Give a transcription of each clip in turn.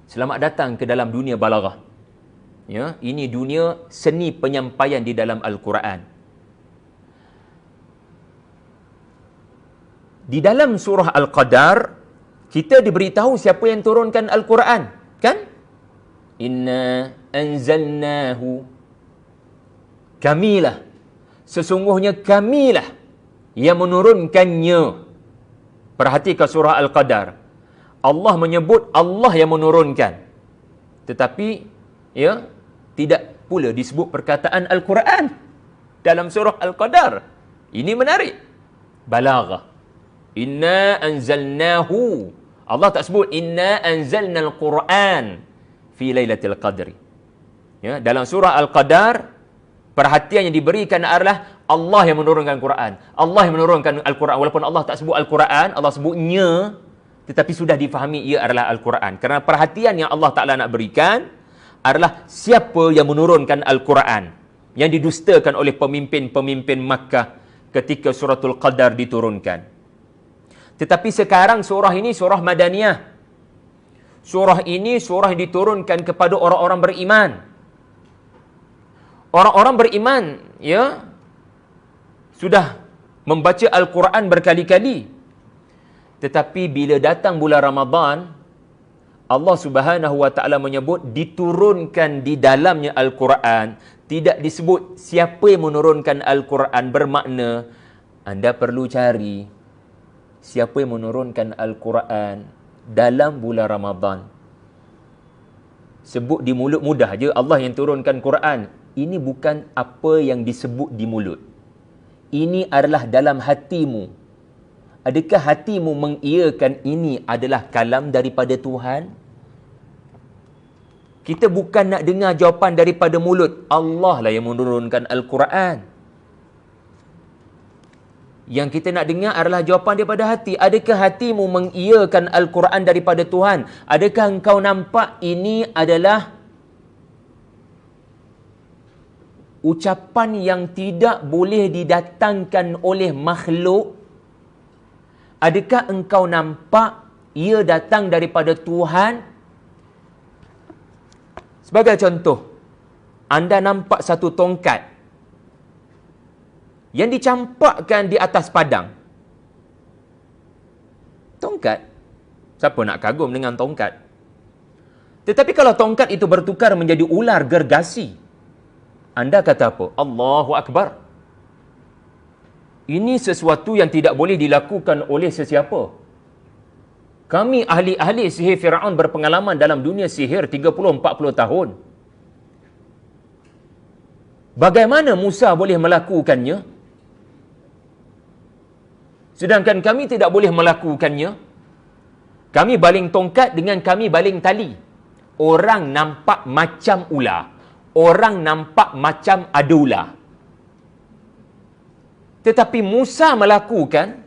Selamat datang ke dalam dunia balaghah. Ya, ini dunia seni penyampaian di dalam Al-Quran. Di dalam surah Al-Qadar, kita diberitahu siapa yang turunkan Al-Quran, kan? Inna anzalnahu, kamilah, sesungguhnya kamilah yang menurunkannya. Perhatikan surah Al-Qadar. Allah menyebut Allah yang menurunkan. Tetapi, ya, tidak pula disebut perkataan Al-Quran dalam surah Al-Qadar. Ini menarik. Balaghah. Inna anzalnahu. Allah tak sebut inna anzalnal Quran fi lailatul qadri. Ya, dalam surah Al-Qadar, perhatian yang diberikan adalah Allah yang menurunkan Quran. Allah yang menurunkan Al-Quran. Walaupun Allah tak sebut Al-Quran, Allah sebutnya, tetapi sudah difahami ia adalah Al-Quran. Kerana perhatian yang Allah Ta'ala nak berikan adalah siapa yang menurunkan Al-Quran yang didustakan oleh pemimpin-pemimpin Makkah ketika suratul Qadar diturunkan. Tetapi sekarang surah ini surah Madaniyah. Surah ini surah yang diturunkan kepada orang-orang beriman. Orang-orang beriman, ya, sudah membaca Al-Quran berkali-kali. Tetapi bila datang bulan Ramadan, Allah Subhanahu wa Ta'ala menyebut diturunkan di dalamnya Al-Quran. Tidak disebut siapa yang menurunkan Al-Quran, bermakna anda perlu cari siapa yang menurunkan Al-Quran dalam bulan Ramadan. Sebut di mulut mudah je Allah yang turunkan Quran. Ini bukan apa yang disebut di mulut. Ini adalah dalam hatimu. Adakah hatimu mengiyakan ini adalah kalam daripada Tuhan? Kita bukan nak dengar jawapan daripada mulut. Allah lah yang menurunkan Al-Quran. Yang kita nak dengar adalah jawapan daripada hati. Adakah hatimu mengiyakan Al-Quran daripada Tuhan? Adakah engkau nampak ini adalah ucapan yang tidak boleh didatangkan oleh makhluk? Adakah engkau nampak ia datang daripada Tuhan? Sebagai contoh, anda nampak satu tongkat yang dicampakkan di atas padang. Tongkat. Siapa nak kagum dengan tongkat? Tetapi kalau tongkat itu bertukar menjadi ular gergasi, anda kata apa? Allahu Akbar. Ini sesuatu yang tidak boleh dilakukan oleh sesiapa. Kami ahli-ahli sihir Firaun berpengalaman dalam dunia sihir 30-40 tahun. Bagaimana Musa boleh melakukannya? Sedangkan kami tidak boleh melakukannya. Kami baling tongkat dengan kami baling tali. Orang nampak macam ular. Orang nampak macam ada ular. Tetapi Musa melakukan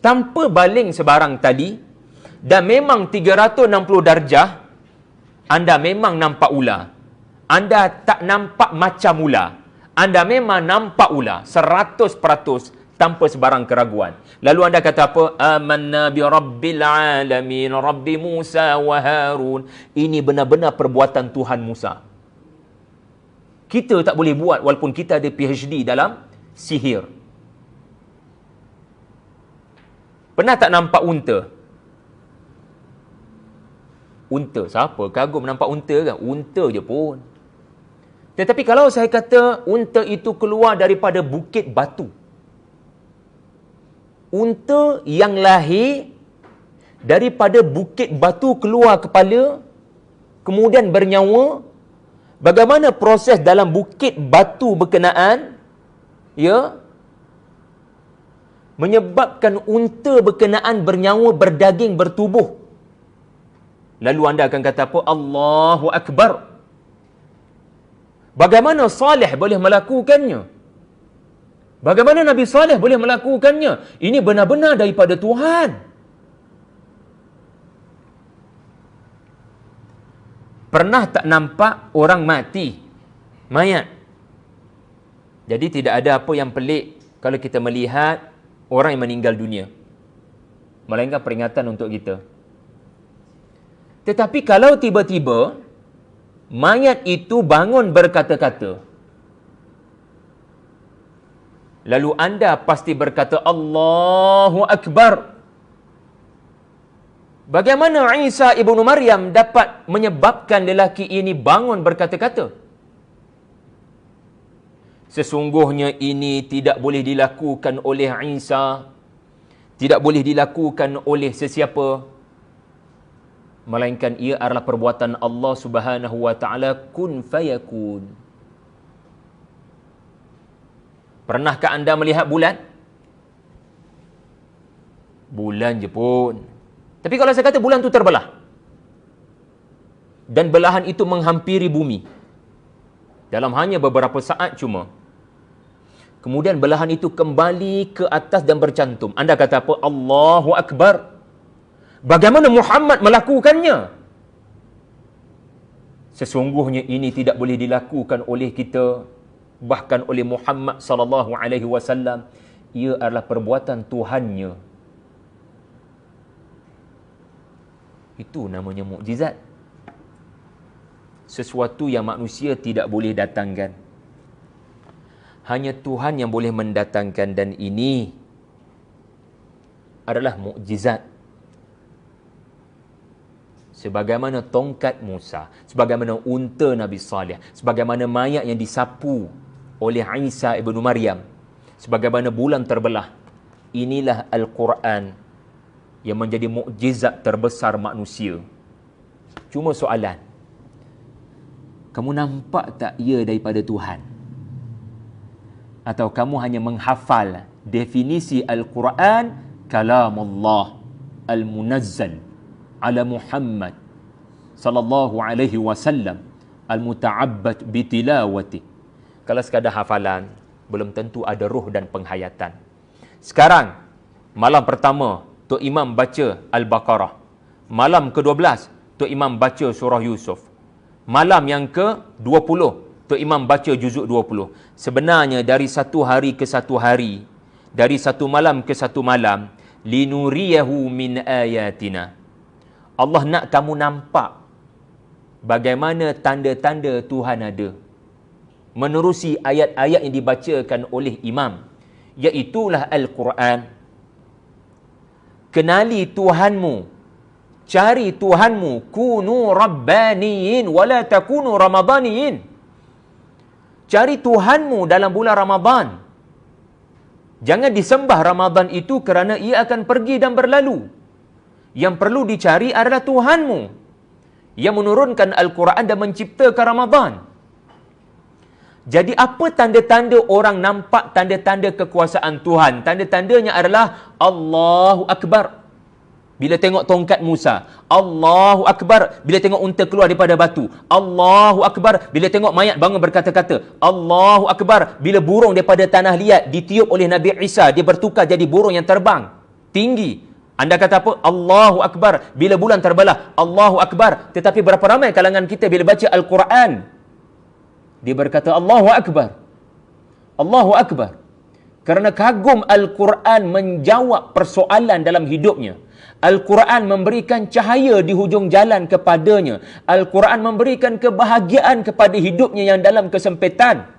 tanpa baling sebarang tali, dan memang 360 darjah, anda memang nampak ular. Anda tak nampak macam ular. Anda memang nampak ular 100% tanpa sebarang keraguan. Lalu anda kata apa? Amanna bi rabbil alamin, Rabbi Musa wa Harun. Ini benar-benar perbuatan Tuhan Musa. Kita tak boleh buat walaupun kita ada PhD dalam sihir. Pernah tak nampak unta? Unta, siapa kagum nampak unta kan? Unta je pun. Tetapi kalau saya kata unta itu keluar daripada bukit batu. Unta yang lahir daripada bukit batu keluar kepala, kemudian bernyawa. Bagaimana proses dalam bukit batu berkenaan? Ya, menyebabkan unta berkenaan bernyawa, berdaging, bertubuh. Lalu anda akan kata apa? Allahu Akbar. Bagaimana Saleh boleh melakukannya? Bagaimana Nabi Saleh boleh melakukannya? Ini benar-benar daripada Tuhan. Pernah tak nampak orang mati? Mayat. Jadi tidak ada apa yang pelik kalau kita melihat orang yang meninggal dunia. Melainkan peringatan untuk kita. Tetapi kalau tiba-tiba mayat itu bangun berkata-kata, lalu anda pasti berkata Allahu Akbar. Bagaimana Isa ibnu Maryam dapat menyebabkan lelaki ini bangun berkata-kata? Sesungguhnya ini tidak boleh dilakukan oleh Isa, tidak boleh dilakukan oleh sesiapa, melainkan ia adalah perbuatan Allah Subhanahu wa taala, kun fayakun. Pernahkah anda melihat bulan? Bulan je pun. Tapi kalau saya kata bulan tu terbelah, dan belahan itu menghampiri bumi dalam hanya beberapa saat cuma, kemudian belahan itu kembali ke atas dan bercantum, anda kata apa? Allahu Akbar. Bagaimana Muhammad melakukannya? Sesungguhnya ini tidak boleh dilakukan oleh kita, bahkan oleh Muhammad sallallahu alaihi wasallam. Ia adalah perbuatan Tuhannya. Itu namanya mukjizat. Sesuatu yang manusia tidak boleh datangkan. Hanya Tuhan yang boleh mendatangkan, dan ini adalah mukjizat. Sebagaimana tongkat Musa, sebagaimana unta Nabi Saleh, sebagaimana mayat yang disapu oleh Isa ibnu Maryam, sebagaimana bulan terbelah. Inilah Al-Quran yang menjadi mukjizat terbesar manusia. Cuma soalan, kamu nampak tak ia daripada Tuhan? Atau kamu hanya menghafal definisi Al-Quran, kalamullah al-munazzal ala Muhammad sallallahu alaihi wasallam al-muta'abbad bitilawati. Kalau sekadar hafalan, belum tentu ada ruh dan penghayatan. Sekarang, malam pertama, Tok Imam baca Al-Baqarah. Malam ke-12, Tok Imam baca surah Yusuf. Malam yang ke-20, Tok Imam baca juzuk 20. Sebenarnya dari satu hari ke satu hari, dari satu malam ke satu malam, linuriyahu min ayatina. Allah nak kamu nampak bagaimana tanda-tanda Tuhan ada menerusi ayat-ayat yang dibacakan oleh imam, iaitulah Al-Quran. Kenali Tuhanmu, cari Tuhanmu, kunu rabbaniyin wala takunu ramadaniyin. Cari Tuhanmu dalam bulan Ramadan. Jangan disembah Ramadan itu kerana ia akan pergi dan berlalu. Yang perlu dicari adalah Tuhanmu yang menurunkan Al-Quran dan menciptakan Ramadan. Jadi apa tanda-tanda orang nampak tanda-tanda kekuasaan Tuhan? Tanda-tandanya adalah Allahu Akbar bila tengok tongkat Musa, Allahu Akbar bila tengok unta keluar daripada batu, Allahu Akbar bila tengok mayat bangun berkata-kata, Allahu Akbar bila burung daripada tanah liat ditiup oleh Nabi Isa, dia bertukar jadi burung yang terbang tinggi. Anda kata apa? Allahu Akbar bila bulan terbelah, Allahu Akbar. Tetapi berapa ramai kalangan kita bila baca Al-Quran, dia berkata Allahu Akbar, Allahu Akbar, kerana kagum Al-Quran menjawab persoalan dalam hidupnya. Al-Quran memberikan cahaya di hujung jalan kepadanya. Al-Quran memberikan kebahagiaan kepada hidupnya yang dalam kesempitan.